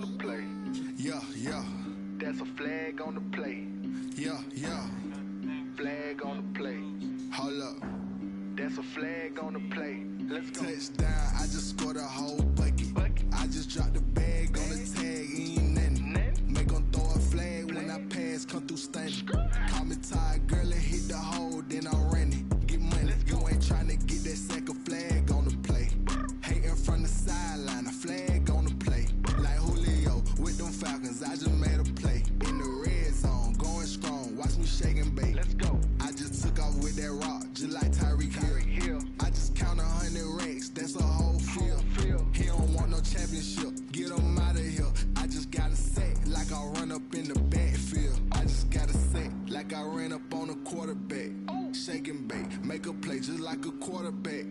on the plate. Yeah, yeah. That's a flag on the plate. Yeah, yeah. Flag on the plate. Hold up. That's a flag on the plate. Let's go. Touchdown, I just scored a whole bucket. I just dropped the bag on the tag, ain't nothing. Make 'em throw a flag when I pass, come through stunning. Call me tired, girl, and hit the hole, then I'm running. Get money, you ain't tryna get that second flag on the play. Hating from the sideline, a flag on the play. Like Julio with them Falcons, I just made a play. In the red zone, going strong, watch me shake and bake. Let's go. I just took off with that rock, just like Tyreek Hill. I just count 100 racks, that's a whole field. He don't want no championship, get him out of here. I just gotta say, like I run up in the backfield. I just gotta say, like I ran up on a quarterback. Shake and bake, make a play just like a quarterback.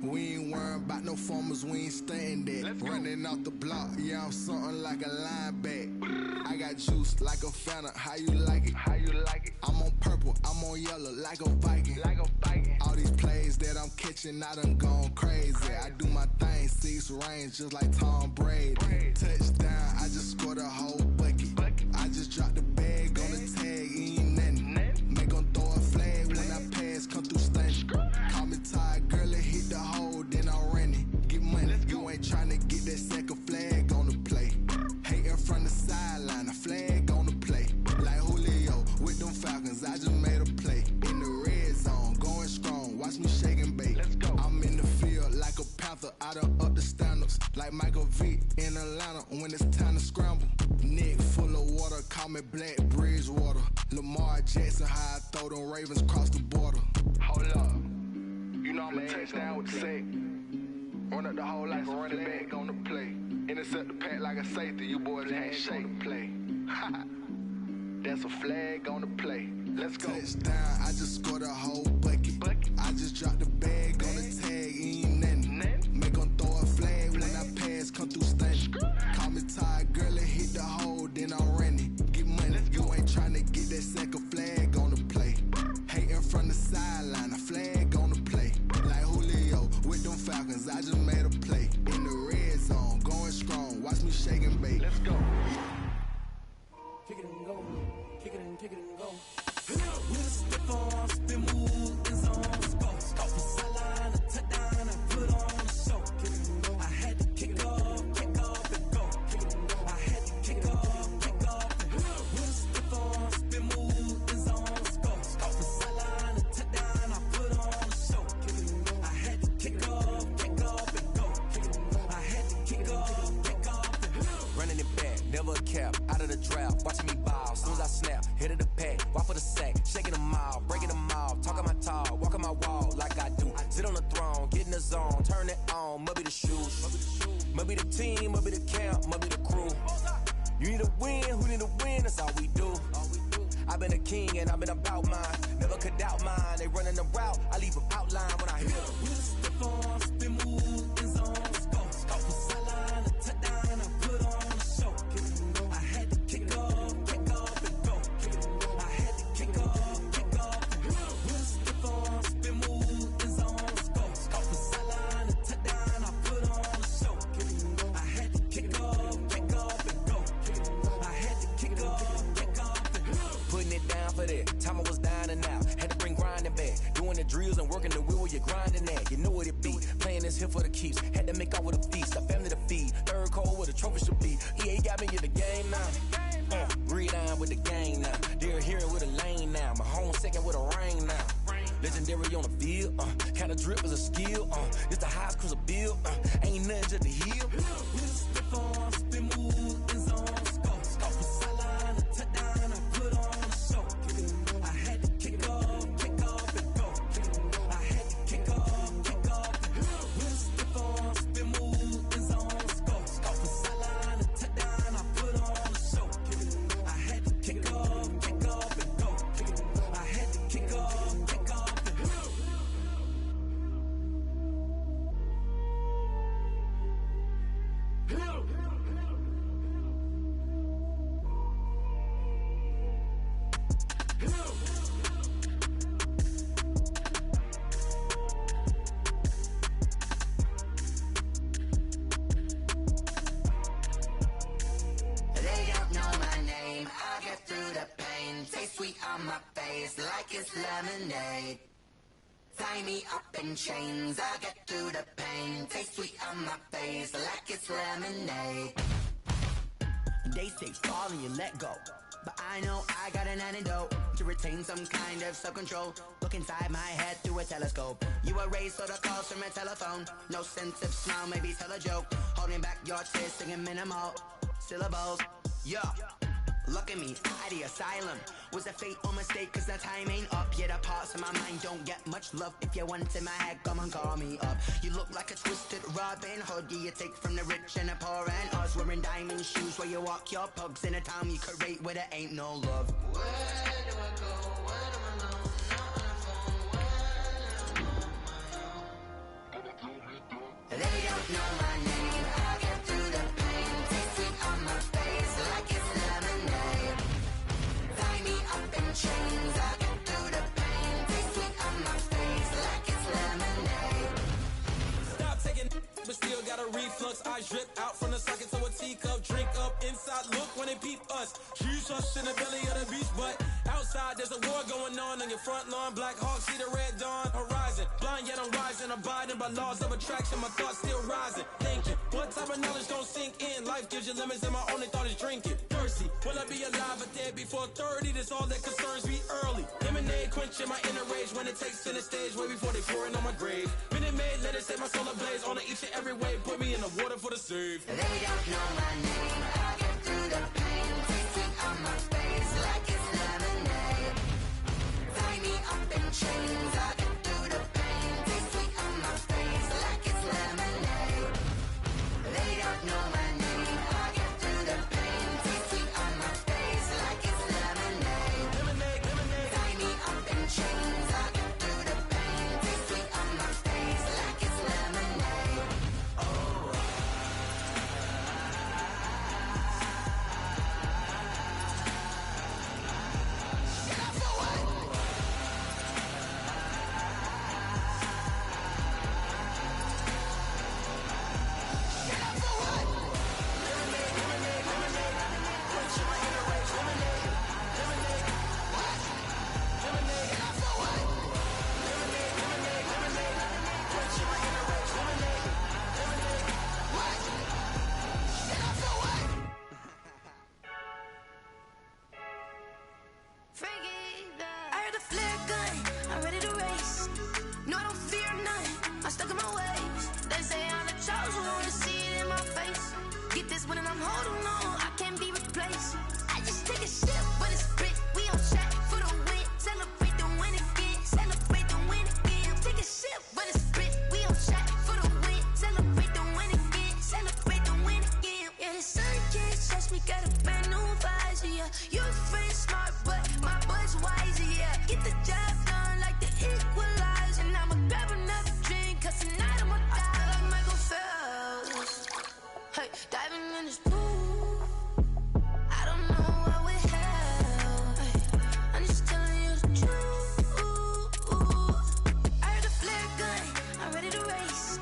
We ain't worrying about no formers, we ain't staying there. Running off the block, yeah, I'm something like a linebacker. I got juice like a Fanta, how you like it? How you like it? I'm on purple, I'm on yellow like a Viking. Like a Viking. All these plays that I'm catching, I done gone crazy. I do my thing, 6 range just like Tom Brady. Touchdown, I just scored a whole bucket. I just dropped the bag on the tag, ain't nothing. Make 'em throw a flag when I pass, come through stunning. Call me tired, girl, and hit the hole, then I'm running. Get money, you ain't tryna get that second flag on the play. Hating from the sideline, a flag on the play. Like Julio with them Falcons, I just made a play. In the red zone, going strong, watch me shake and bake. Let's go. I'm in the field like a Panther, I done up the standards. Like Michael Vick in Atlanta when it's time to scramble. Neck full of water, call me Black Bridgewater. Lamar Jackson, how I throw them Ravens across the border. Hold up. You know I'm a touchdown with the sack. Run up the hole like a running back on the play. Intercept the pack like a safety. You boys ain't shake the play. That's a flag on the play. Let's go. Touchdown, I just scored a whole bucket. I just dropped the bag on the tag, ain't nothing. Make 'em throw a flag when I pass, come through stunning. Call me tired, girl, and hit the hole, then I'm running. Get money, you ain't tryna get that second flag on the play. Hating from the sideline, a flag on the play. Like Julio with them Falcons, I just made a play. In the red zone, going strong, watch me shake and bake. Let's go. Kick it and go, kick it and go. With a step on, spin move, in zone, scope. From sideline to touchdown, I put on a show. I had to kick off and go. I had to kick off and go. With a step on, spin move, in zone, scope. From sideline to touchdown, I put on a show. I had to kick off and go. I had to kick off and go. Running it back, never a cap, out of the drought, watching me ball. Soon as I snap, hit of the pack, walk for the sack, shaking them all, breaking them off, talking my talk, walking my wall like I do. Sit on the throne, get in the zone, turn it on, must be the shoes, must be the team, must be the camp, must be the crew. You need a win, who need a win, that's all we do. I've been a king and I've been about mine, never could doubt mine. They running the route, I leave them outline when I hit it. With a step on, spin move, in zone, scope. From sideline to touchdown, I put on a show. I had to kick off and go. I had to kick off and go. With a step on, spin move, in zone, scope. From sideline to touchdown, I put on a show. I had to kick off and go. I had to kick off and go. Putting it down for that, time I was down and out. Had to bring grinding back, doing the drills and working the wheel where you're grinding at. You know what it be, playing this here for the keeps. Had to make out with a feast, a family to feed. Third cold where the trophy should be. EA got me in the game now. Read on with the game now. They're hearing with a lane now. My home second with a rain now. Legendary on the field, kind of drip is a skill. It's the highest cruiser bill, ain't nothing just to heal. With a step on, spin move, in zone, scope. From sideline to touchdown, I put on a show. I had to kick off and go. I had to kick off and go. With a step on, spin move, in zone, scope. From sideline to touchdown, I put on a show. I had to kick off and go. I had to kick off and go. on my face like it's lemonade. Tie me up in chains, I'll get through the pain. Taste sweet on my face like it's lemonade. They say fall and you let go, but I know I got an antidote to retain some kind of self-control. Look inside my head through a telescope. You erase all the calls from a telephone. No sense of smile, maybe tell a joke. Holding back your tears, singing minimal syllables. Yeah, look at me, at the asylum. Was a fate or mistake, cause the time ain't up. Yet the parts of my mind don't get much love. If you want in my head, come and call me up. You look like a twisted Robin Hood. You take from the rich and the poor and us. Wearing diamond shoes where you walk your pugs in a town you could rate where there ain't no love. Where do I go? Where do I know? They don't know my name. I'll get through the pain. Taste sweet on my face like it's lemonade. Tie me up in chains. I'll get through the pain. Taste sweet on my face like it's lemonade. Stop taking, but still got a reflux. I drip out from the socket to a teacup. Drink up inside, look when they peep us. Shoes us in the belly of the beach, but outside there's a war going on your front lawn. Black Hawk, see the red dawn horizon. Blind yet I'm rising, abiding by laws of attraction. My thoughts still rising, thinking what type of knowledge don't sink in. Life gives you limits and my only thought is drinking. Thirsty, will I be alive or dead before 30? That's all that concerns me early. Lemonade quenching my inner rage when it takes center stage way before they pour it on my grave. Minute Maid, let it set my soul ablaze. On each and every way, put me in the water for the save. They don't know my name. I'll get through the pain. Taste sweet on my face like it's lemonade. Tie me up in chains. I'll get through the pain. Taste sweet on my face like it's lemonade. They don't know my name. I'll get through the pain. Taste sweet on my face like it's lemonade. Lemonade, lemonade. Tie me up in chains. I'll get through the pain. Taste sweet on my face like it's lemonade. I heard a flare gun, I'm ready to race. No, I don't fear none, I'm stuck in my ways. They say I'm the chosen one, see it in my face. Get this one and I'm holding on, I can't be replaced. I just take a sip, but it's spit, we on track for the win. Celebrate the win again, celebrate the win again. Take a sip, but it's spit, we on track for the win. Celebrate the win again, celebrate the win again. Yeah, the sun can't touch me, got a brand new visor, yeah. You friend smart, but my butt's wiser, yeah. Get the job done like the equalizer. And I'ma grab another drink, cause tonight I'ma die like Michael Phelps. Hey, diving in this pool, I don't know what would help. Hey, I'm just telling you the truth. I heard a flare gun, I'm ready to race.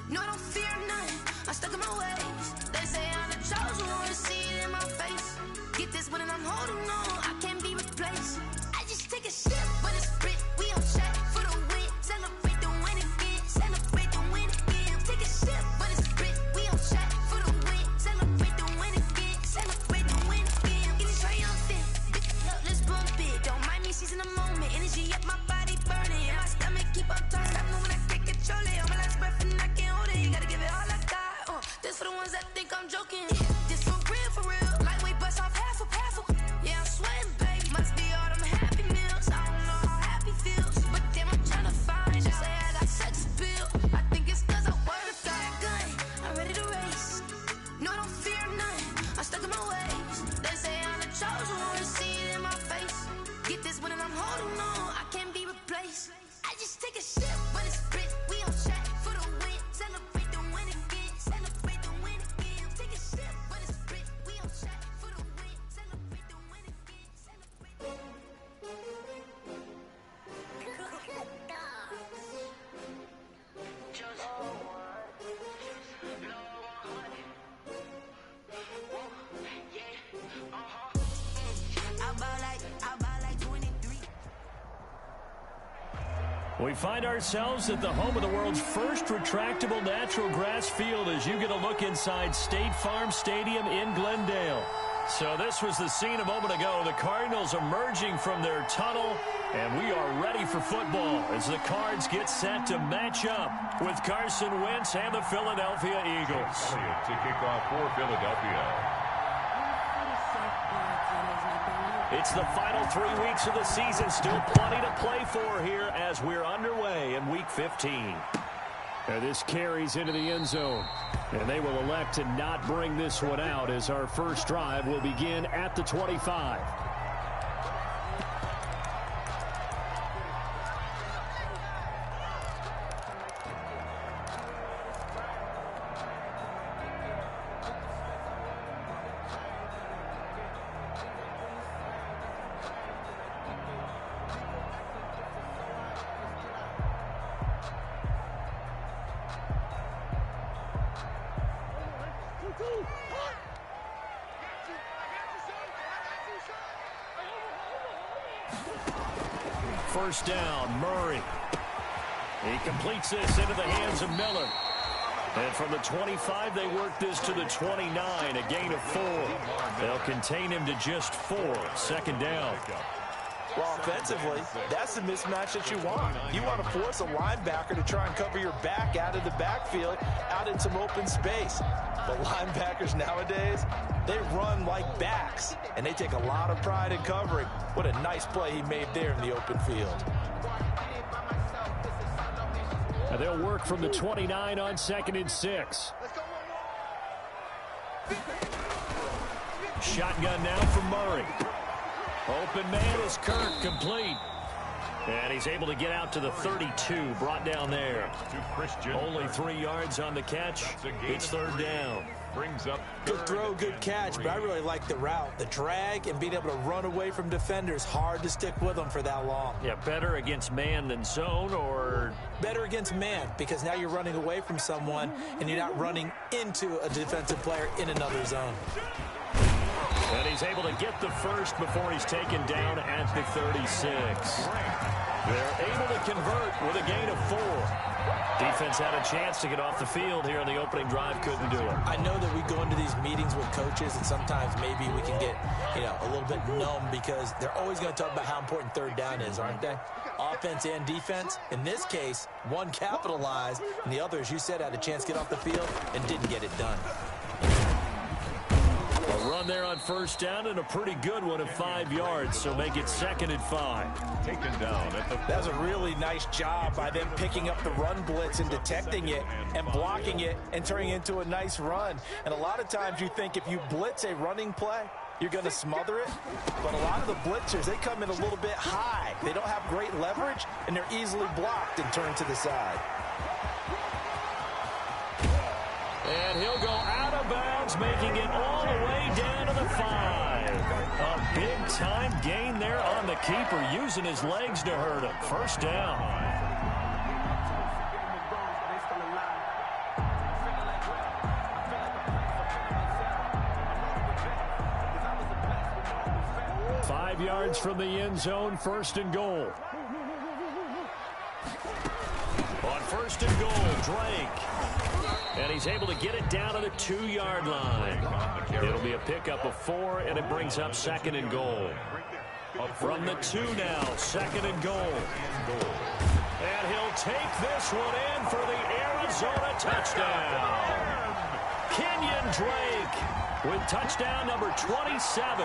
No, I don't fear none, I'm stuck in my ways. They say I'm the chosen one, see it in my face. Get this one and I'm holding on, I can't be replaced. I just take a sip, but it's spit, we on track for the win. Celebrate the win again, celebrate the win again. Take a sip, but it's spit, we on track for the win. Celebrate the win again, celebrate the win again. Get it triumphant, look, let's bump it. Don't mind me, she's in the moment. Energy up, my body burning. And my stomach keep up tight, stop moving, I can't control it. On my last breath and I can't hold it. You gotta give it all I got. This for the ones that think I'm joking. This for real. Lightweight bust off half a. Yeah, I'm sweating, babe. Must be all them happy meals. I don't know how happy feels, but damn, I'm tryna find you. Say I got sex appeal. I think it's cause I work a gun. I'm ready to race. No, I don't fear none. I'm stuck in my ways. They say I'm the chosen one, see it in my face. Get this one and I'm holding on, I can't be replaced. I just take a sip, but it's spit. We on track for the win. Celebrate the win again. Celebrate the win again. Take a sip, but it's spit. We on track for the win. Celebrate the win again. Celebrate the I ball like 23. We find ourselves at the home of the world's first retractable natural grass field as you get a look inside State Farm Stadium in Glendale. So this was the scene a moment ago. The Cardinals emerging from their tunnel, and we are ready for football as the Cards get set to match up with Carson Wentz and the Philadelphia Eagles. To kick off for Philadelphia. It's the final 3 weeks of the season. Still plenty to play for here as we're underway in Week 15. And this carries into the end zone. And they will elect to not bring this one out as our first drive will begin at the 25. First down, Murray. He completes this into the hands of Miller. And from the 25, they work this to the 29, a gain of 4. They'll contain him to just 4. Second down. Well, offensively, that's the mismatch that you want. You want to force a linebacker to try and cover your back out of the backfield, out in some open space. But linebackers nowadays, they run like backs, and they take a lot of pride in covering. What a nice play he made there in the open field. And they'll work from the 29 on 2nd and 6. Shotgun now for Murray. Open man is Kirk, complete. And he's able to get out to the 32, brought down there. Only 3 yards on the catch. It's third down. Brings up good throw, good catch, but I really like the route. The drag and being able to run away from defenders, hard to stick with them for that long. Yeah, better against man than zone, or? Better against man, because now you're running away from someone and you're not running into a defensive player in another zone. And he's able to get the first before he's taken down at the 36. They're able to convert with a gain of 4. Defense had a chance to get off the field here on the opening drive, couldn't do it. I know that we go into these meetings with coaches, and sometimes maybe we can get, a little bit numb because they're always going to talk about how important third down is, aren't they? Offense and defense. In this case, one capitalized, and the other, as you said, had a chance to get off the field and didn't get it done. A run there on first down and a pretty good one of 5 yards, so make it 2nd and 5. Taken down at the... That was a really nice job by them picking up the run blitz and detecting it and blocking it and turning it into a nice run. And a lot of times you think if you blitz a running play, you're going to smother it. But a lot of the blitzers, they come in a little bit high. They don't have great leverage, and they're easily blocked and turned to the side. And he'll go out of bounds, making it all the way down to the 5. A big-time gain there on the keeper, using his legs to hurt him. First down. 5 yards from the end zone, 1st and goal. On 1st and goal, Drake. And he's able to get it down to the 2-yard line. It'll be a pickup of 4, and it brings up 2nd and goal. From the 2 now, 2nd and goal. And he'll take this one in for the Arizona touchdown. Kenyon Drake with touchdown number 27.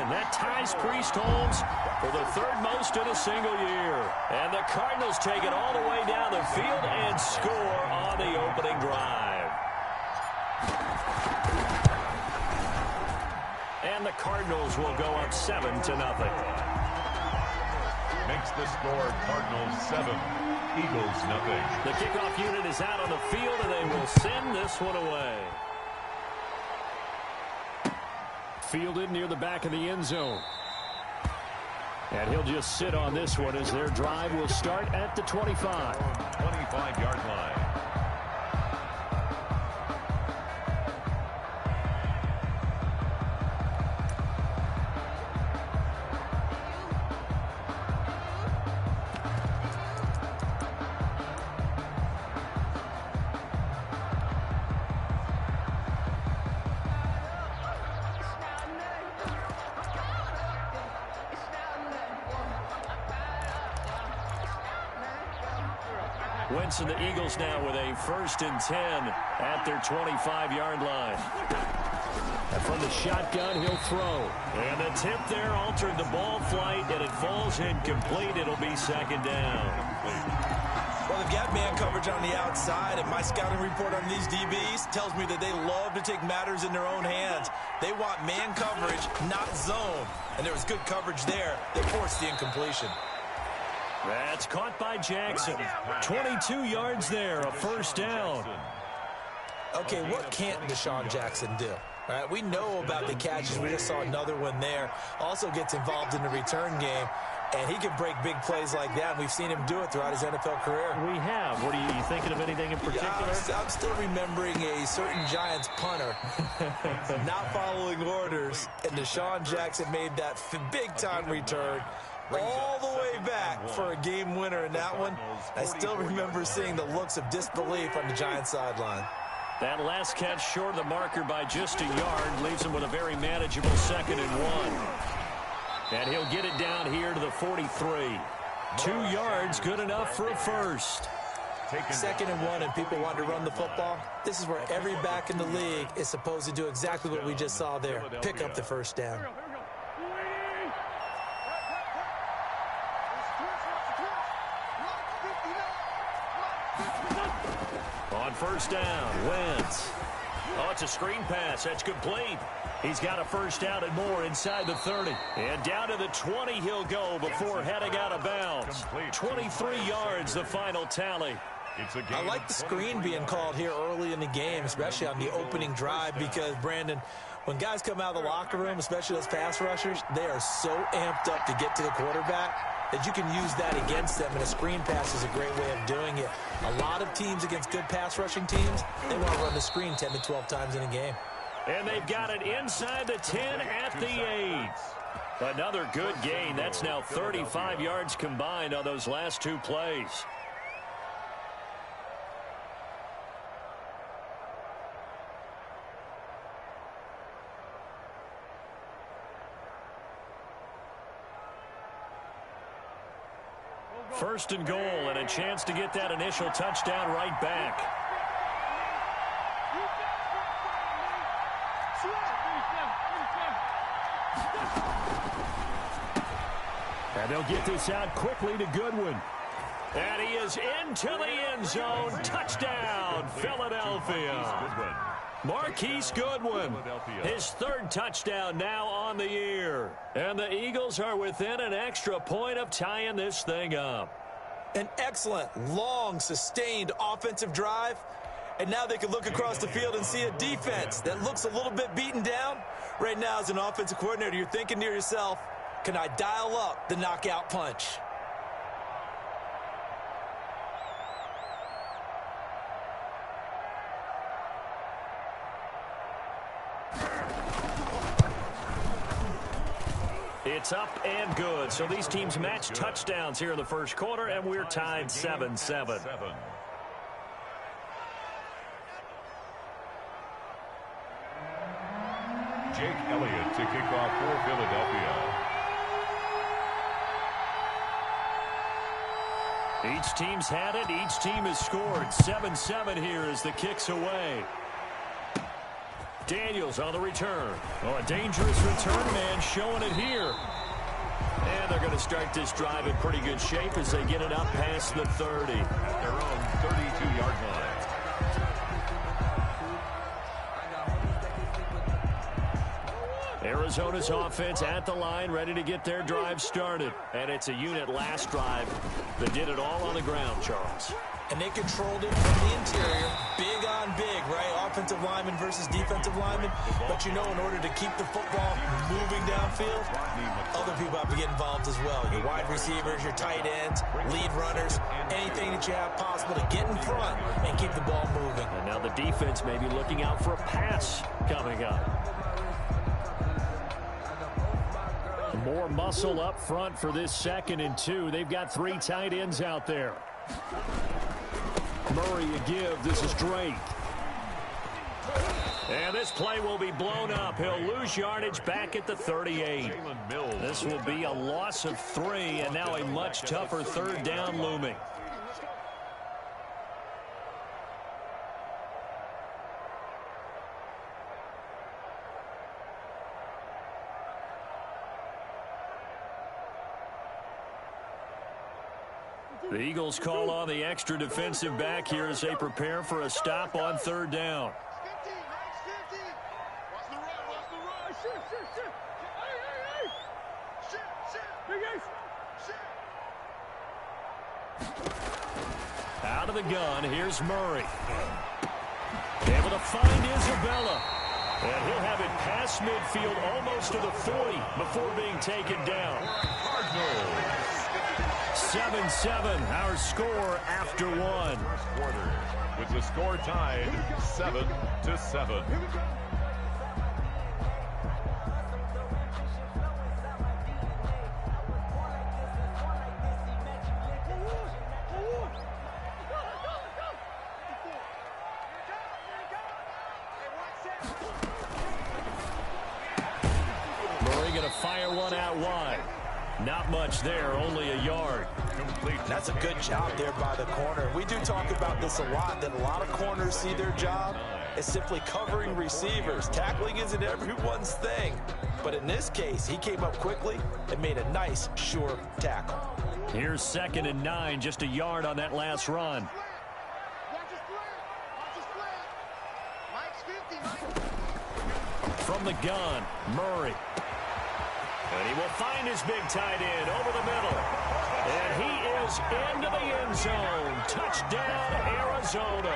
That ties Priest Holmes for the 3rd most in a single year. And the Cardinals take it all the way down the field and score on the opening drive. And the Cardinals will go up 7-0. Makes the score Cardinals 7, Eagles 0. The kickoff unit is out on the field, and they will send this one away. Fielded near the back of the end zone. And he'll just sit on this one as their drive will start at the 25. 25-yard line. Wentz and the Eagles now with a 1st and 10 at their 25-yard line. And from the shotgun, he'll throw. And the tip there altered the ball flight, and it falls incomplete. It'll be 2nd down. Well, they've got man coverage on the outside, and my scouting report on these DBs tells me that they love to take matters in their own hands. They want man coverage, not zone. And there was good coverage there that forced the incompletion. That's caught by Jackson. 22 yards there, a 1st down. Okay, what can't Deshaun Jackson do? All right, we know about the catches. We just saw another one there. Also gets involved in the return game, and he can break big plays like that. We've seen him do it throughout his NFL career. We have. What are you thinking of anything in particular? Yeah, I'm still remembering a certain Giants punter not following orders, and Deshaun Jackson made that big-time return all the way back for a game winner in that one. I still remember seeing the looks of disbelief on the Giants sideline. That last catch short of the marker by just a yard leaves him with a very manageable 2nd and 1. And he'll get it down here to the 43. 2 yards, good enough for a 1st. 2nd and 1, and people want to run the football. This is where every back in the league is supposed to do exactly what we just saw there. Pick up the 1st down. On 1st down, Wentz. Oh, it's a screen pass. That's complete. He's got a 1st down and more inside the 30. And down to the 20 he'll go before heading out of bounds. 23 yards, the final tally. I like the screen being called here early in the game, especially on the opening drive, because, Brandon, when guys come out of the locker room, especially those pass rushers, they are so amped up to get to the quarterback that you can use that against them, and a screen pass is a great way of doing it. A lot of teams against good pass rushing teams, they want to run the screen 10 to 12 times in a game. And they've got it inside the 10 at the 8. Another good gain. That's now 35 yards combined on those last 2 plays. First and goal, and a chance to get that initial touchdown right back. And they'll get this out quickly to Goodwin. And he is into the end zone. Touchdown, Philadelphia. Marquise Goodwin, his 3rd touchdown now on the year. And the Eagles are within an extra point of tying this thing up. An excellent, long, sustained offensive drive. And now they can look across the field and see a defense that looks a little bit beaten down. Right now, as an offensive coordinator, you're thinking to yourself, can I dial up the knockout punch? It's up and good. So these teams match touchdowns here in the first quarter, and we're tied 7-7. Jake Elliott to kick off for Philadelphia. Each team's had it. Each team has scored. 7-7 here as the kick's away. Daniels on the return. Oh, a dangerous return man showing it here. And they're going to start this drive in pretty good shape as they get it up past the 30. At their own 32-yard line. Arizona's offense at the line, ready to get their drive started. And it's a unit last drive that did it all on the ground, Charles. And they controlled it from the interior. Big on big, right? Offensive lineman versus defensive lineman. But, you know, in order to keep the football moving downfield, other people have to get involved as well. Your wide receivers, your tight ends, lead runners, anything that you have possible to get in front and keep the ball moving. And now the defense may be looking out for a pass coming up. More muscle up front for this 2nd and 2. They've got 3 tight ends out there. Murray a give. This is Drake. And this play will be blown up. He'll lose yardage back at the 38. This will be a loss of 3, and now a much tougher 3rd down looming. The Eagles call on the extra defensive back here as they prepare for a stop on third down. Out of the gun, here's Murray. Able to find Isabella. And he'll have it past midfield almost to the 40 before being taken down. Cardinals. 7-7, our score after one. First quarter, with the score tied 7-7. Murray going to fire one out wide. Not much there, only a yard. Complete. That's a good job there by the corner. We do talk about this a lot, that a lot of corners see their job as simply covering receivers. Tackling isn't everyone's thing. But in this case, he came up quickly and made a nice, sure tackle. Here's 2nd and 9, just a yard on that last run. From the gun, Murray. And he will find his big tight end over the middle. And he is into the end zone. Touchdown, Arizona.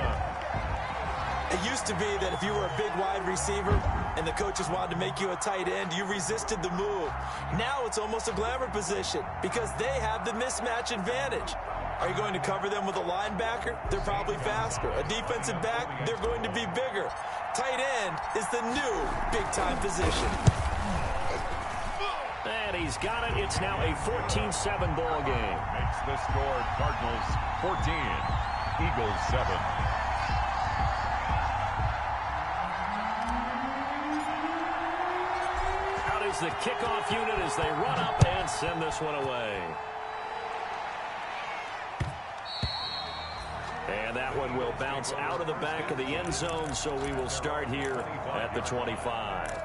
It used to be that if you were a big wide receiver and the coaches wanted to make you a tight end, you resisted the move. Now it's almost a glamour position because they have the mismatch advantage. Are you going to cover them with a linebacker? They're probably faster. A defensive back? They're going to be bigger. Tight end is the new big-time position. And he's got it. It's now a 14-7 ball game. Makes the score Cardinals 14, Eagles 7. Out is the kickoff unit as they run up and send this one away. And that one will bounce out of the back of the end zone, so we will start here at the 25.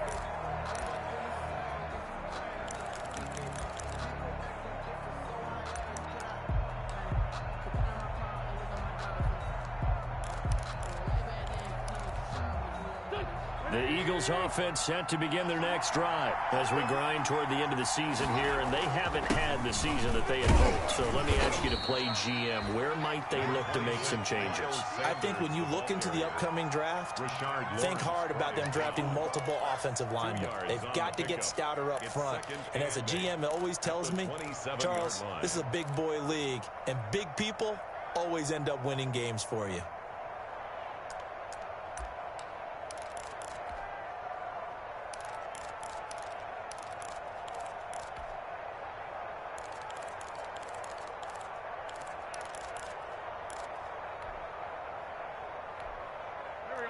The Eagles offense set to begin their next drive as we grind toward the end of the season here, and they haven't had the season that they had hoped. So let me ask you to play GM. Where might they look to make some changes? I think when you look into the upcoming draft, think hard about them drafting multiple offensive linemen. They've got to get stouter up front. And as a GM always tells me, Charles, this is a big boy league, and big people always end up winning games for you.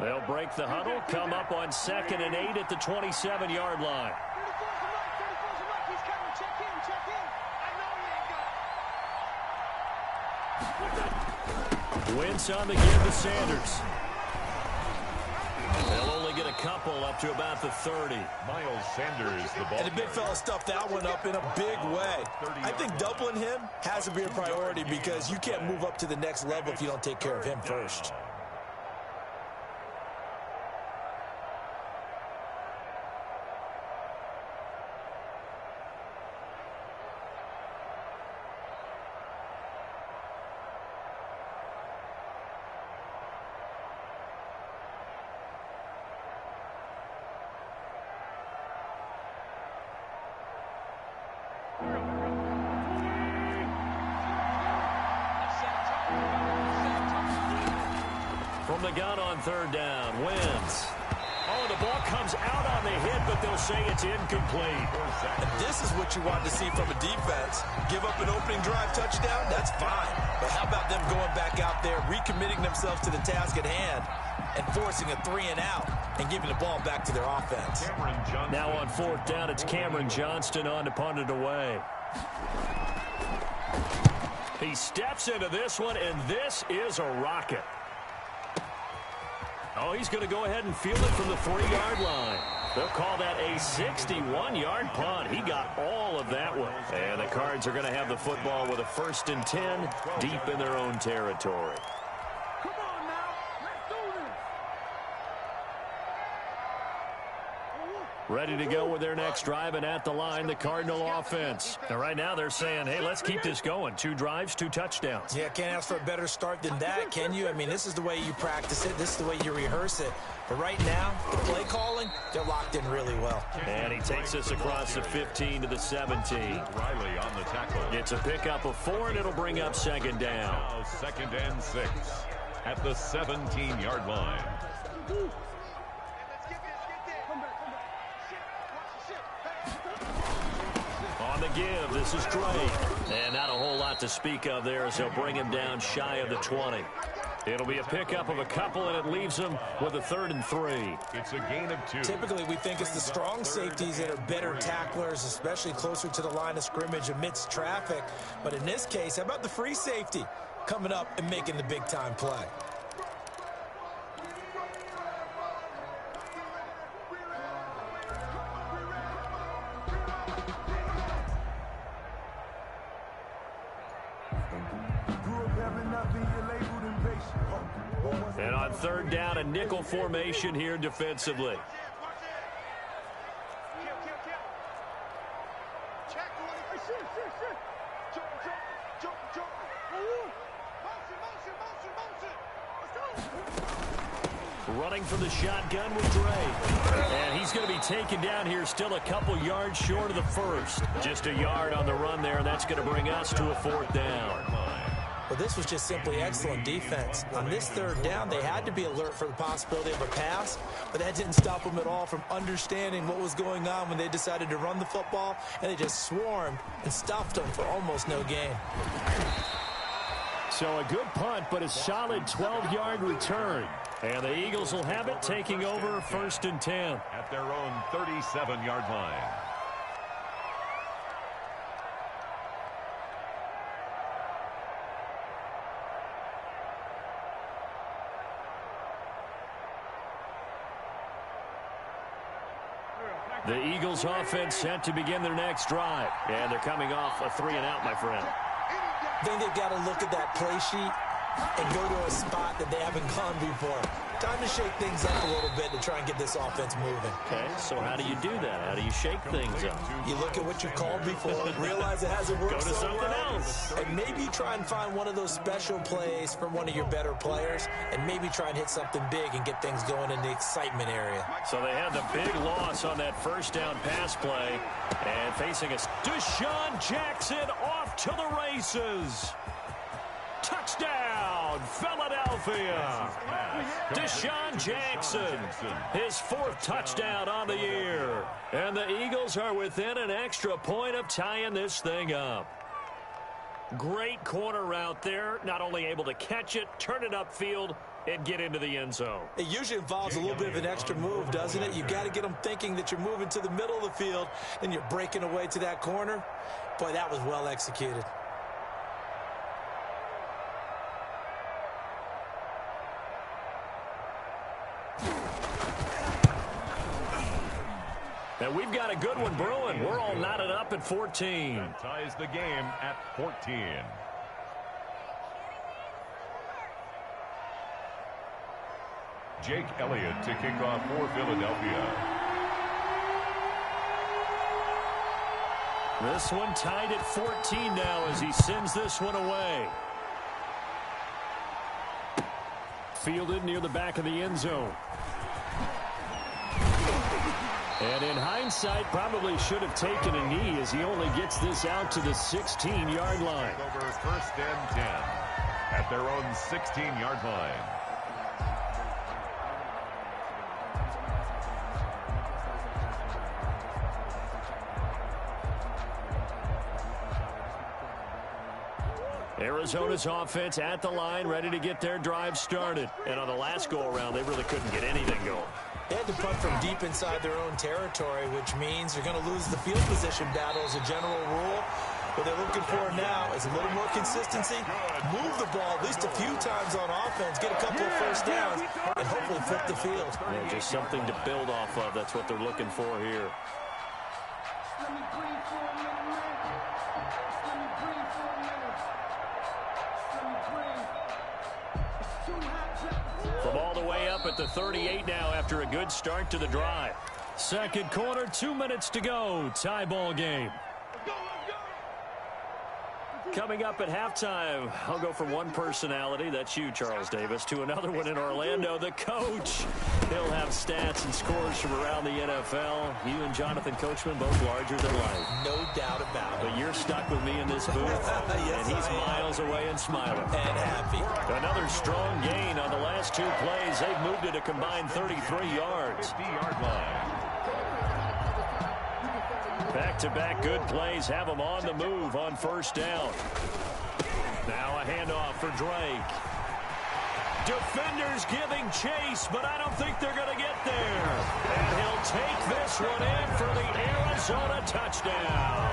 They'll break the huddle, come up on 2nd and 8 at the 27-yard line. Wentz on the give to Sanders. They'll only get a couple up to about the 30. Miles Sanders, the ball. And the big fella stuffed that one up in a big way. I think doubling him has to be a priority because you can't move up to the next level if you don't take care of him first. From the gun on 3rd down, Wentz. Oh, the ball comes out on the hit, but they'll say it's incomplete. And this is what you want to see from a defense. Give up an opening drive touchdown, that's fine. But how about them going back out there, recommitting themselves to the task at hand, and forcing a 3-and-out, and giving the ball back to their offense. Now on 4th down, it's Cameron Johnston on to punt it away. He steps into this one, and this is a rocket. Oh, he's going to go ahead and field it from the 3-yard line. They'll call that a 61-yard punt. He got all of that one. And the Cards are going to have the football with a 1st and 10 deep in their own territory. Come on now. Let's do this. Ready to go with their next drive, and at the line, the Cardinal offense. And right now they're saying, hey, let's keep this going. 2 drives, 2 touchdowns. Yeah, can't ask for a better start than that, can you? I mean, this is the way you practice it. This is the way you rehearse it. But right now, the play calling, they're locked in really well. And he takes us across the 15 to the 17. Riley on the tackle. It's a pickup of 4, and it'll bring up 2nd down. Now 2nd and 6 at the 17-yard line. On the give, this is Drake. And not a whole lot to speak of there as they'll bring him down shy of the 20. It'll be a pickup of a couple, and it leaves them with a 3rd and 3. It's a gain of 2. Typically, we think it's the strong safeties that are better tacklers, especially closer to the line of scrimmage amidst traffic. But in this case, how about the free safety coming up and making the big-time play? And on 3rd down, a nickel formation here defensively. Running from the shotgun with Drake. And he's going to be taken down here still a couple yards short of the 1st. Just a yard on the run there, and that's going to bring us to a 4th down. Well, this was just simply excellent defense. On this 3rd down, they had to be alert for the possibility of a pass, but that didn't stop them at all from understanding what was going on when they decided to run the football, and they just swarmed and stuffed them for almost no gain. So a good punt, but a solid 12-yard return. And the Eagles will have it, taking over 1st and 10. At their own 37-yard line. The Eagles offense set to begin their next drive. And they're coming off a 3-and-out, my friend. I think they've got to look at that play sheet and go to a spot that they haven't gone before. Time to shake things up a little bit to try and get this offense moving. Okay, so how do you do that? How do you shake things up? You look at what you called before, realize it hasn't worked Go to so something well, else. and maybe try and find one of those special plays from one of your better players, and maybe try and hit something big and get things going in the excitement area. So they had the big loss on that 1st down pass play, and facing us, Deshaun Jackson off to the races. Touchdown, Philadelphia. Deshaun Jackson, his 4th touchdown on the year. And the Eagles are within an extra point of tying this thing up. Great corner route there, not only able to catch it, turn it upfield, and get into the end zone. It usually involves a little bit of an extra move, doesn't it? You've got to get them thinking that you're moving to the middle of the field, and you're breaking away to that corner. Boy, that was well executed. And we've got a good one brewing. We're all knotted up at 14. That ties the game at 14. Jake Elliott to kick off for Philadelphia. This one tied at 14 now as he sends this one away. Fielded near the back of the end zone. And in hindsight, probably should have taken a knee as he only gets this out to the 16-yard line. Over 1st and 10 at their own 16-yard line. Arizona's offense at the line, ready to get their drive started. And on the last go-around, they really couldn't get anything going. They had to punt from deep inside their own territory, which means you're going to lose the field position battle as a general rule. What they're looking for now is a little more consistency, move the ball at least a few times on offense, get a couple of first downs, and hopefully flip the field. Yeah, just something to build off of. That's what they're looking for here. From all the way up at the 38 now after a good start to the drive. Second quarter, 2 minutes to go. Tie ball game. Coming up at halftime, I'll go from one personality, that's you, Charles Davis, to another one in Orlando, the coach. He'll have stats and scores from around the NFL. You and Jonathan Coachman, both larger than life. No doubt about it. But you're stuck with me in this booth, yes, and he's miles away and smiling. And happy. Another strong gain on the last two plays. They've moved it a combined 33 yards. 50-yard line. Back-to-back good plays have them on the move on first down. Now a handoff for Drake. Defenders giving chase, but I don't think they're going to get there. And he'll take this one in for the Arizona touchdown.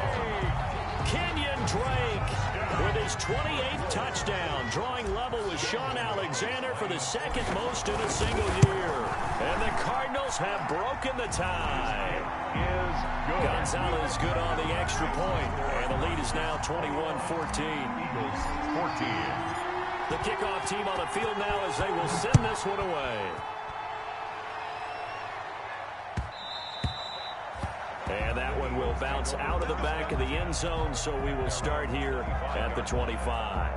Kenyon Drake with his 28th touchdown, drawing level with Sean Alexander for the second most in a single year. And the Cardinals have broken the tie. Gonzalez good on the extra point, and the lead is now 21-14. Eagles 14. The kickoff team on the field now as they will send this one away. And that one will bounce out of the back of the end zone, so we will start here at the 25.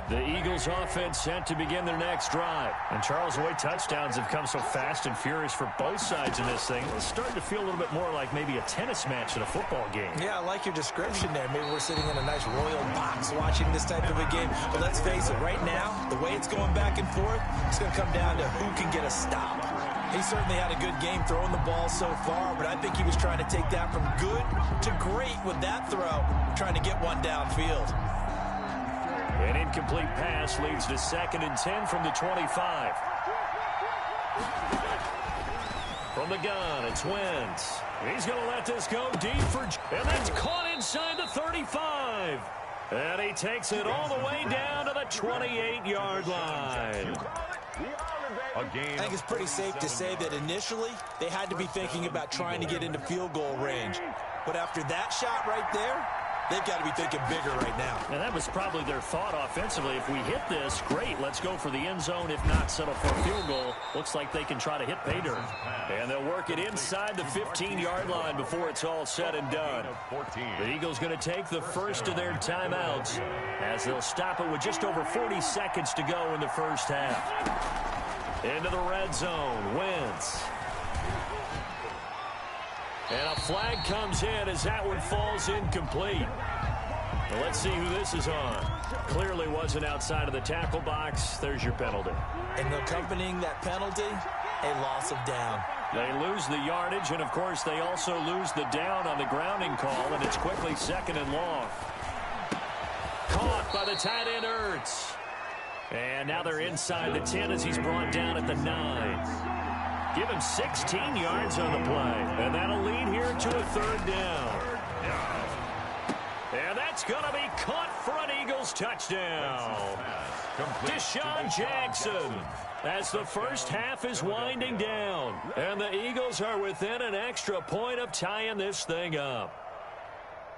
The Eagles offense set to begin their next drive. And Charles, the way touchdowns have come so fast and furious for both sides in this thing, it's starting to feel a little bit more like maybe a tennis match in a football game. Yeah, I like your description there. Maybe we're sitting in a nice royal box watching this type of a game. But let's face it, right now, the way it's going back and forth, it's going to come down to who can get a stop. He certainly had a good game throwing the ball so far, but I think he was trying to take that from good to great with that throw, trying to get one downfield. An incomplete pass leads to 2nd and 10 from the 25. From the gun, it's Wentz. He's going to let this go deep for... And that's caught inside the 35. And he takes it all the way down to the 28-yard line. I think it's pretty safe to say that initially they had to be thinking about trying to get into field goal range. But after that shot right there, they've got to be thinking bigger right now. And that was probably their thought offensively. If we hit this, great, let's go for the end zone. If not, settle for a field goal. Looks like they can try to hit pay dirt. And they'll work it inside the 15-yard line before it's all said and done. The Eagles going to take the first of their timeouts as they'll stop it with just over 40 seconds to go in the first half. Into the red zone, Wentz. And a flag comes in as that one falls incomplete. Well, let's see who this is on. Clearly wasn't outside of the tackle box. There's your penalty. And accompanying that penalty, a loss of down. They lose the yardage, and, of course, they also lose the down on the grounding call, and it's quickly 2nd and long. Caught by the tight end, Ertz. And now they're inside the 10 as he's brought down at the 9. Give him 16 yards on the play. And that'll lead here to a 3rd down. And that's going to be caught for an Eagles touchdown. Deshaun Jackson as the first half is winding down. And the Eagles are within an extra point of tying this thing up.